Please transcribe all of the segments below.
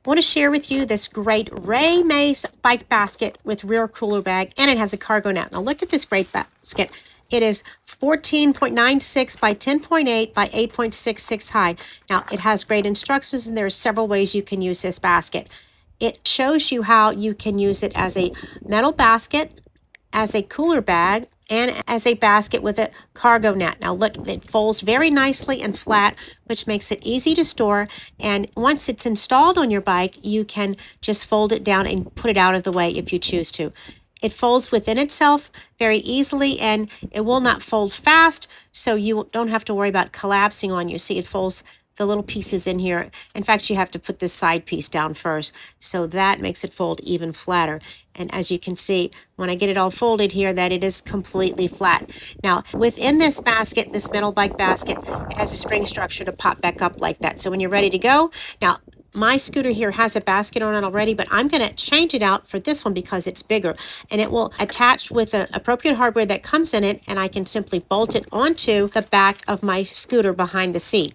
I want to share with you this great RAYMACE Bike Basket with rear cooler bag, and it has a cargo net. Now look at this great basket. It is 14.96 by 10.8 by 8.66 high. Now it has great instructions, and there are several ways you can use this basket. It shows you how you can use it as a metal basket, as a cooler bag, and as a basket with a cargo net. Now look, it folds very nicely and flat, which makes it easy to store. And once it's installed on your bike, you can just fold it down and put it out of the way if you choose to. It folds within itself very easily, and it will not fold fast, so you don't have to worry about collapsing on you. See, it folds the little pieces in here. In fact, you have to put this side piece down first, so that makes it fold even flatter. And as you can see, when I get it all folded here, that it is completely flat. Now, within this basket, this metal bike basket, it has a spring structure to pop back up like that. So when you're ready to go, now, my scooter here has a basket on it already, but I'm going to change it out for this one because it's bigger, and it will attach with the appropriate hardware that comes in it, and I can simply bolt it onto the back of my scooter behind the seat.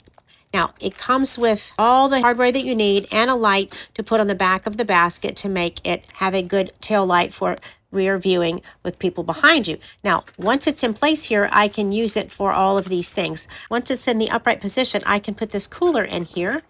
Now, it comes with all the hardware that you need and a light to put on the back of the basket to make it have a good tail light for rear viewing with people behind you. Now, once it's in place here, I can use it for all of these things. Once it's in the upright position, I can put this cooler in here.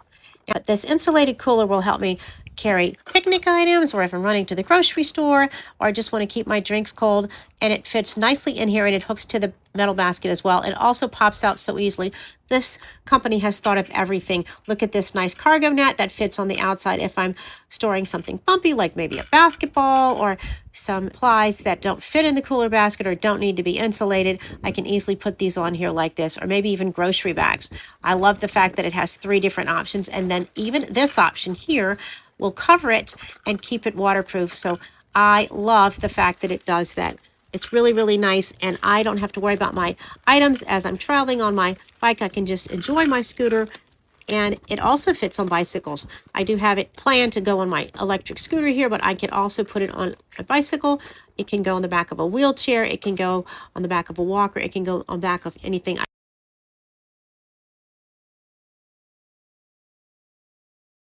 Now, this insulated cooler will help me carry picnic items, or if I'm running to the grocery store, or I just want to keep my drinks cold, and it fits nicely in here, and it hooks to the metal basket as well. It also pops out so easily. This company has thought of everything. Look at this nice cargo net that fits on the outside if I'm storing something bumpy, like maybe a basketball or some supplies that don't fit in the cooler basket or don't need to be insulated. I can easily put these on here like this, or maybe even grocery bags. I love the fact that it has 3 different options, and then even this option here will cover it and keep it waterproof. So I love the fact that it does that. It's really, really nice, and I don't have to worry about my items as I'm traveling on my bike. I can just enjoy my scooter, and it also fits on bicycles. I do have it planned to go on my electric scooter here, but I can also put it on a bicycle. It can go on the back of a wheelchair. It can go on the back of a walker. It can go on the back of anything.